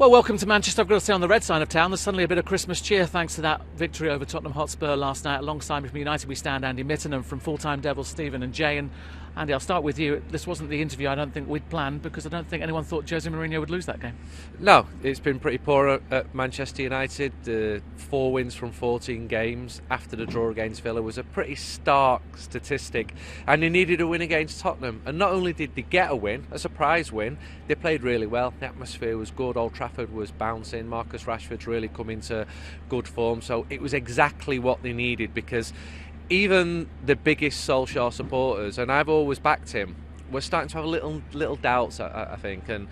Well, welcome to Manchester. I've got to say, on the red side of town, there's suddenly a bit of Christmas cheer thanks to that victory over Tottenham Hotspur last night. Alongside me from United we stand Andy Mitten, and from full-time Devils Stephen and Jay. And Andy, I'll start with you. This wasn't the interview I don't think we'd planned, because I don't think anyone thought Jose Mourinho would lose that game. No, it's been pretty poor at Manchester United. 4 wins from 14 games after the draw against Villa was a pretty stark statistic, and they needed a win against Tottenham. And not only did they get a win, a surprise win, they played really well. The atmosphere was good. Old Trafford was bouncing. Marcus Rashford's really come into good form. So it was exactly what they needed, because even the biggest Solskjær supporters, and I've always backed him, we're starting to have little doubts, I think. And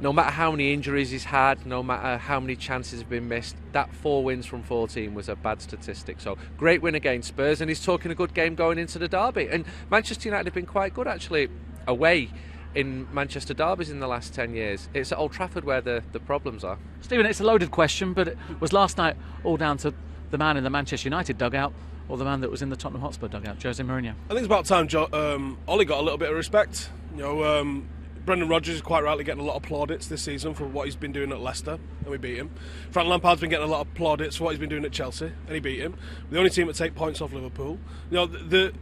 no matter how many injuries he's had, no matter how many chances have been missed, that 4 wins from 14 was a bad statistic. So great win against Spurs, and he's talking a good game going into the derby. And Manchester United have been quite good actually away in Manchester derbies in the last 10 years. It's at Old Trafford where the problems are. Stephen, it's a loaded question, but it was last night all down to the man in the Manchester United dugout, or the man that was in the Tottenham Hotspur dugout, Jose Mourinho? I think it's about time Ollie got a little bit of respect. Brendan Rodgers is quite rightly getting a lot of plaudits this season for what he's been doing at Leicester, and we beat him. Frank Lampard's been getting a lot of plaudits for what he's been doing at Chelsea, and he beat him. The only team that take points off Liverpool.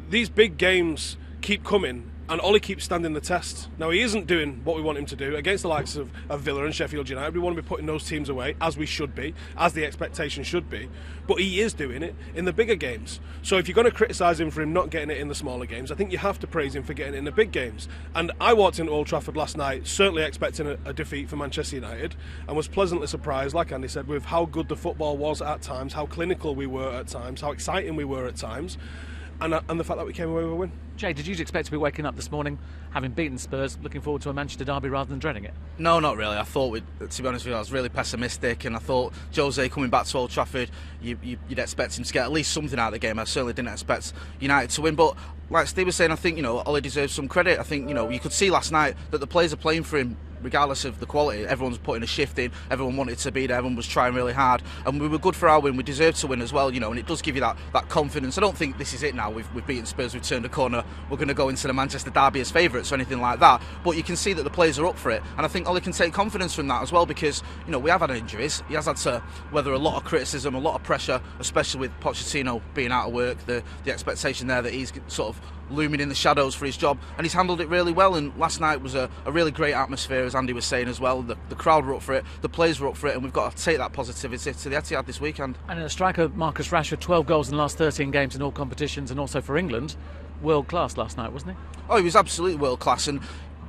These big games keep coming, and Ollie keeps standing the test. Now, he isn't doing what we want him to do against the likes of Villa and Sheffield United. We want to be putting those teams away, as we should be, as the expectation should be. But he is doing it in the bigger games. So if you're going to criticise him for him not getting it in the smaller games, I think you have to praise him for getting it in the big games. And I walked into Old Trafford last night certainly expecting a defeat for Manchester United, and was pleasantly surprised, like Andy said, with how good the football was at times, how clinical we were at times, how exciting we were at times, and the fact that we came away with a win. Jay, did you expect to be waking up this morning, having beaten Spurs, looking forward to a Manchester derby rather than dreading it? No, not really. I thought, to be honest with you, I was really pessimistic, and I thought Jose coming back to Old Trafford, you'd expect him to get at least something out of the game. I certainly didn't expect United to win, but like Steve was saying, I think Ollie deserves some credit. I think you could see last night that the players are playing for him regardless of the quality. Everyone's putting a shift in, everyone wanted to be there, everyone was trying really hard, and we were good for our win. We deserved to win as well, and it does give you that confidence. I don't think this is it now. We've beaten Spurs, we've turned a corner, we're going to go into the Manchester derby as favourites or anything like that, but you can see that the players are up for it, and I think Ollie can take confidence from that as well, because we have had injuries. He has had to weather a lot of criticism, a lot of pressure, especially with Pochettino being out of work, the expectation there that he's sort of looming in the shadows for his job, and he's handled it really well. And last night was a really great atmosphere, as Andy was saying as well. The crowd were up for it, the players were up for it, and we've got to take that positivity to the Etihad this weekend. And in a striker, Marcus Rashford, 12 goals in the last 13 games in all competitions, and also for England, world class last night, wasn't he? Oh, he was absolutely world class, and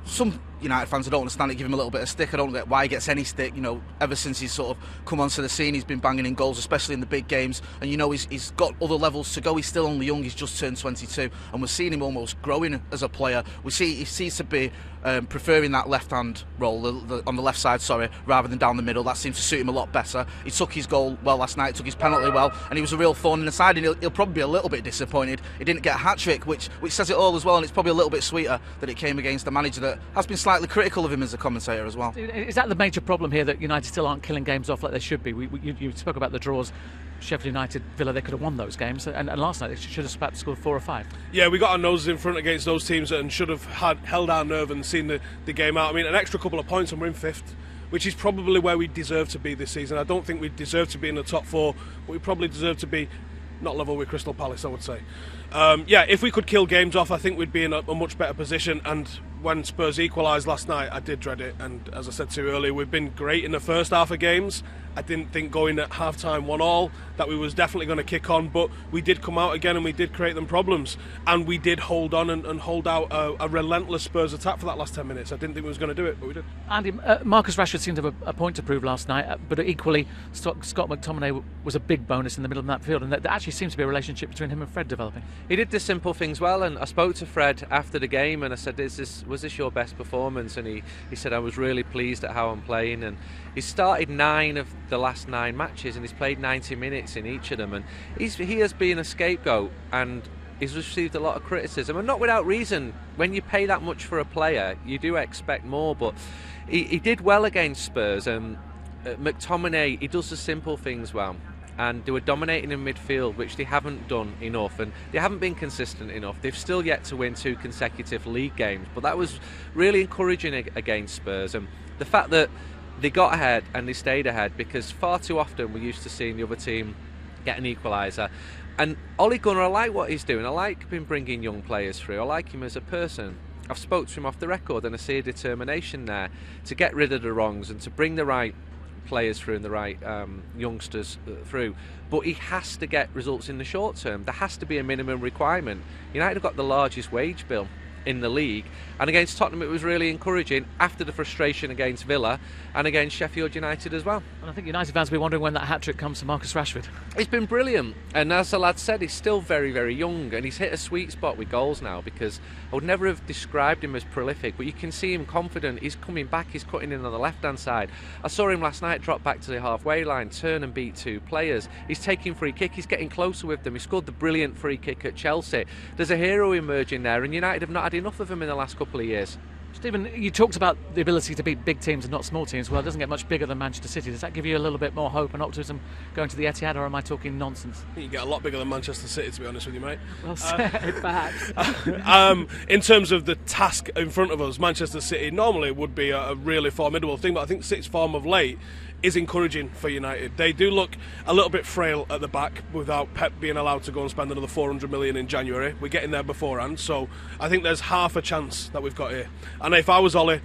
some United fans, I don't understand it, give him a little bit of stick. I don't get why he gets any stick. Ever since he's sort of come onto the scene, he's been banging in goals, especially in the big games. And he's got other levels to go. He's still only young. He's just turned 22, and we're seeing him almost growing as a player. He seems to be preferring that left-hand role on the left side, rather than down the middle. That seems to suit him a lot better. He took his goal well last night, took his penalty well, and he was a real thorn in the side. And he'll probably be a little bit disappointed he didn't get a hat-trick, which says it all as well. And it's probably a little bit sweeter that it came against a manager that has been slightly critical of him as a commentator as well. Is that the major problem here, that United still aren't killing games off like they should be? You spoke about the draws. Sheffield United, Villa, they could have won those games, and last night they should have perhaps scored 4 or 5. Yeah, we got our noses in front against those teams and should have held our nerve and seen the game out. I mean, an extra couple of points and we're in 5th, which is probably where we deserve to be this season. I don't think we deserve to be in the top 4, but we probably deserve to be not level with Crystal Palace, I would say. If we could kill games off, I think we'd be in a much better position. And when Spurs equalised last night, I did dread it. And as I said to you earlier, we've been great in the first half of games. I didn't think going at half-time 1-1 that we was definitely going to kick on, but we did come out again and we did create them problems. And we did hold on and hold out a relentless Spurs attack for that last 10 minutes. I didn't think we was going to do it, but we did. Andy, Marcus Rashford seemed to have a point to prove last night, but equally Scott McTominay was a big bonus in the middle of that field, and there actually seems to be a relationship between him and Fred developing. He did the simple things well, and I spoke to Fred after the game and I said, was this your best performance? And he said, I was really pleased at how I'm playing. And he started 9 of the last 9 matches and he's played 90 minutes in each of them, and he has been a scapegoat and he's received a lot of criticism, and not without reason. When you pay that much for a player, you do expect more, but he did well against Spurs. McTominay, he does the simple things well, and they were dominating in midfield, which they haven't done enough, and they haven't been consistent enough. They've still yet to win 2 consecutive league games, but that was really encouraging against Spurs. And the fact that they got ahead and they stayed ahead because far too often we're used to seeing the other team get an equaliser. And Ole Gunnar, I like what he's doing. I like him bringing young players through. I like him as a person. I've spoke to him off the record and I see a determination there to get rid of the wrongs and to bring the right players through and the right youngsters through. But he has to get results in the short term. There has to be a minimum requirement. United have got the largest wage bill in the league, and against Tottenham it was really encouraging after the frustration against Villa and against Sheffield United as well. And I think United fans will be wondering when that hat-trick comes to Marcus Rashford. He's been brilliant, and as the lad said, he's still very, very young, and he's hit a sweet spot with goals now, because I would never have described him as prolific, but you can see him confident. He's coming back, he's cutting in on the left-hand side. I saw him last night drop back to the halfway line, turn and beat 2 players. He's taking free kick, he's getting closer with them. He scored the brilliant free kick at Chelsea. There's a hero emerging there, and United have not had enough of him in the last couple of years. Stephen, you talked about the ability to beat big teams and not small teams. Well, it doesn't get much bigger than Manchester City. Does that give you a little bit more hope and optimism going to the Etihad, or am I talking nonsense? I think you get a lot bigger than Manchester City, to be honest with you, mate. Well said, perhaps. In terms of the task in front of us, Manchester City normally would be a really formidable thing, but I think City's form of late is encouraging for United. They do look a little bit frail at the back without Pep being allowed to go and spend another 400 million in January. We're getting there beforehand, so I think there's half a chance that we've got here. And if I was Ole,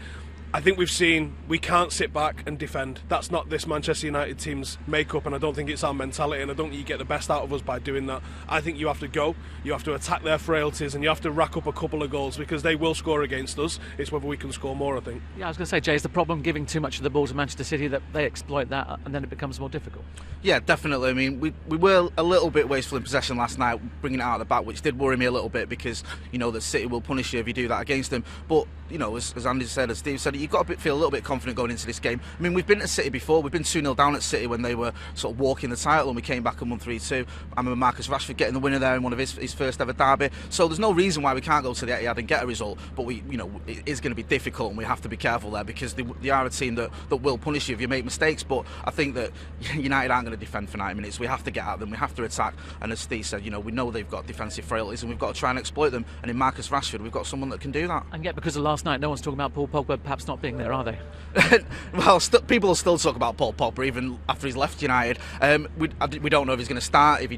I think we've seen we can't sit back and defend. That's not this Manchester United team's makeup, and I don't think it's our mentality, and I don't think you get the best out of us by doing that. I think you have to go, you have to attack their frailties, and you have to rack up a couple of goals, because they will score against us. It's whether we can score more, I think. Yeah, I was going to say, Jay, is the problem giving too much of the ball to Manchester City, that they exploit that and then it becomes more difficult? Yeah, definitely. I mean, we were a little bit wasteful in possession last night, bringing it out of the back, which did worry me a little bit, because you know that City will punish you if you do that against them. But you know, as Andy said, as Steve said, you've got to feel a little bit confident going into this game. I mean, we've been to City before. We've been 2-0 down at City when they were sort of walking the title, and we came back and won 3-2. I remember Marcus Rashford getting the winner there in one of his first ever derby. So there's no reason why we can't go to the Etihad and get a result. But it is going to be difficult, and we have to be careful there, because they are a team that will punish you if you make mistakes. But I think that United aren't going to defend for 90 minutes. We have to get at them. We have to attack. And as Steve said, we know they've got defensive frailties, and we've got to try and exploit them. And in Marcus Rashford, we've got someone that can do that. And yet, because of last night, no one's talking about Paul Pogba perhaps not being there, are they? Well, people will still talk about Paul Pogba even after he's left United. We don't know if he's going to start, or if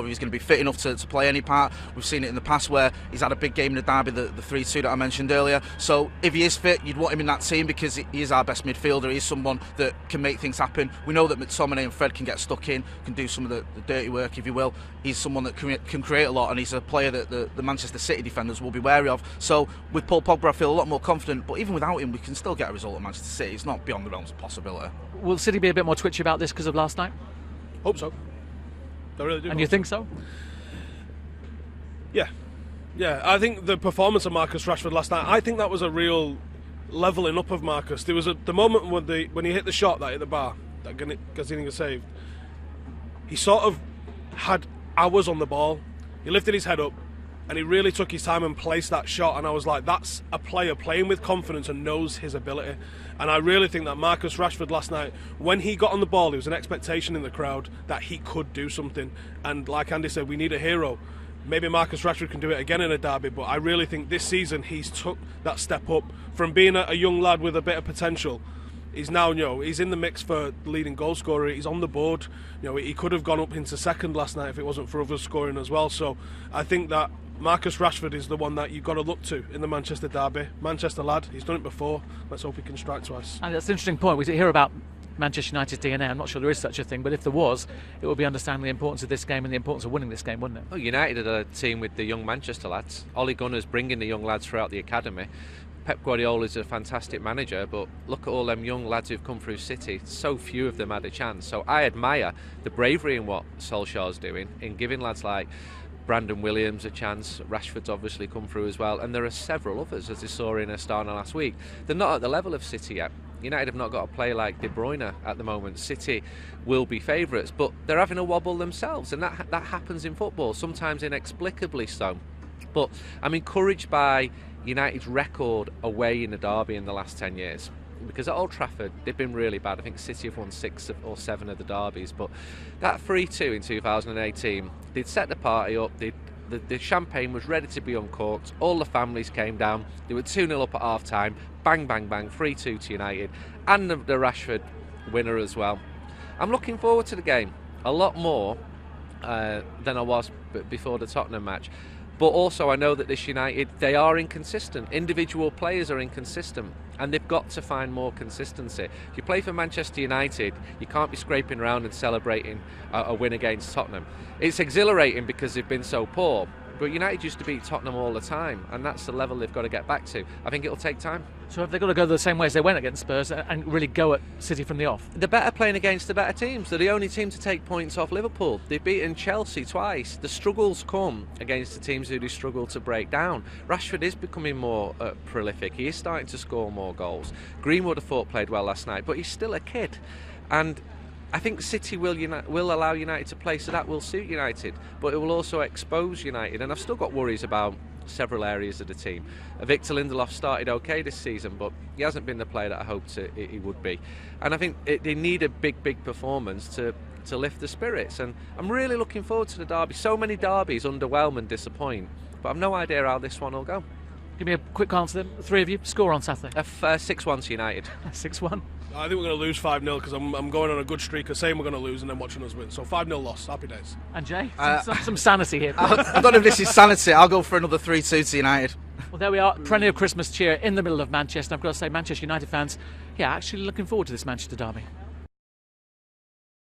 he's going to be fit enough to play any part. We've seen it in the past where he's had a big game in the derby, the 3-2 that I mentioned earlier. So if he is fit, you'd want him in that team, because he is our best midfielder. He's someone that can make things happen. We know that McTominay and Fred can get stuck in, can do some of the dirty work, if you will. He's someone that can create a lot, and he's a player that the Manchester City defenders will be wary of. So with Paul Pogba, I feel a lot more confident, but even without him, we can still get a result at Manchester City. It's not beyond the realms of possibility. Will City be a bit more twitchy about this because of last night? Hope so. I really do. And you think so? Yeah. I think the performance of Marcus Rashford last night, I think that was a real levelling up of Marcus. There was the moment when he hit the shot that hit the bar, that Gaziniga saved. He sort of had hours on the ball. He lifted his head up, and he really took his time and placed that shot, and I was like, that's a player playing with confidence and knows his ability. And I really think that Marcus Rashford last night, when he got on the ball, there was an expectation in the crowd that he could do something. And like Andy said, we need a hero. Maybe Marcus Rashford can do it again in a derby, but I really think this season he's took that step up from being a young lad with a bit of potential. He's now, he's in the mix for leading goal scorer. He's on the board. He could have gone up into second last night if it wasn't for others scoring as well. So I think that Marcus Rashford is the one that you've got to look to in the Manchester derby. Manchester lad, he's done it before. Let's hope he can strike twice. And that's an interesting point. We hear about Manchester United's DNA. I'm not sure there is such a thing, but if there was, it would be understanding the importance of this game and the importance of winning this game, wouldn't it? Well, United are a team with the young Manchester lads. Ole Gunnar's bringing the young lads throughout the academy. Pep Guardiola is a fantastic manager, but look at all them young lads who've come through City. So few of them had a chance. So I admire the bravery in what Solskjær's doing, in giving lads like Brandon Williams a chance. Rashford's obviously come through as well, and there are several others, as they saw in Astana last week. They're not at the level of City yet. United have not got a player like De Bruyne at the moment. City will be favourites, but they're having a wobble themselves, and that happens in football, sometimes inexplicably so. But I'm encouraged by United's record away in the derby in the last 10 years. Because at Old Trafford, they've been really bad. I think City have won 6 or 7 of the derbies. But that 3-2 in 2018, they'd set the party up, they'd The champagne was ready to be uncorked. All the families came down. They were 2-0 up at half time. Bang, bang, bang. 3-2 to United. And the Rashford winner as well. I'm looking forward to the game a lot more than I was before the Tottenham match. But also I know that this United, they are inconsistent. Individual players are inconsistent, and they've got to find more consistency. If you play for Manchester United, you can't be scraping around and celebrating a win against Tottenham. It's exhilarating because they've been so poor, but United used to beat Tottenham all the time, and that's the level they've got to get back to. I think it'll take time. So have they got to go the same way as they went against Spurs and really go at City from the off? They're better playing against the better teams. They're the only team to take points off Liverpool. They've beaten Chelsea twice. The struggles come against the teams who do struggle to break down. Rashford is becoming more prolific. He is starting to score more goals. Greenwood, I thought, played well last night, but he's still a kid. And I think City will allow United to play, so that will suit United, but it will also expose United. And I've still got worries about several areas of the team. Victor Lindelof started okay this season, but he hasn't been the player that I hoped he would be. And I think they need a big performance to lift the spirits. And I'm really looking forward to the derby. So many derbies underwhelm and disappoint, but I've no idea how this one will go. Give me a quick answer then. The three of you, score on Saturday. 6-1 to United. 6-1. I think we're going to lose 5-0 because I'm going on a good streak of saying we're going to lose and then watching us win. So 5-0 loss. Happy days. And Jay, some sanity here. I don't know if this is sanity. I'll go for another 3-2 to United. Well, there we are. Plenty of Christmas cheer in the middle of Manchester. I've got to say, Manchester United fans, actually looking forward to this Manchester derby.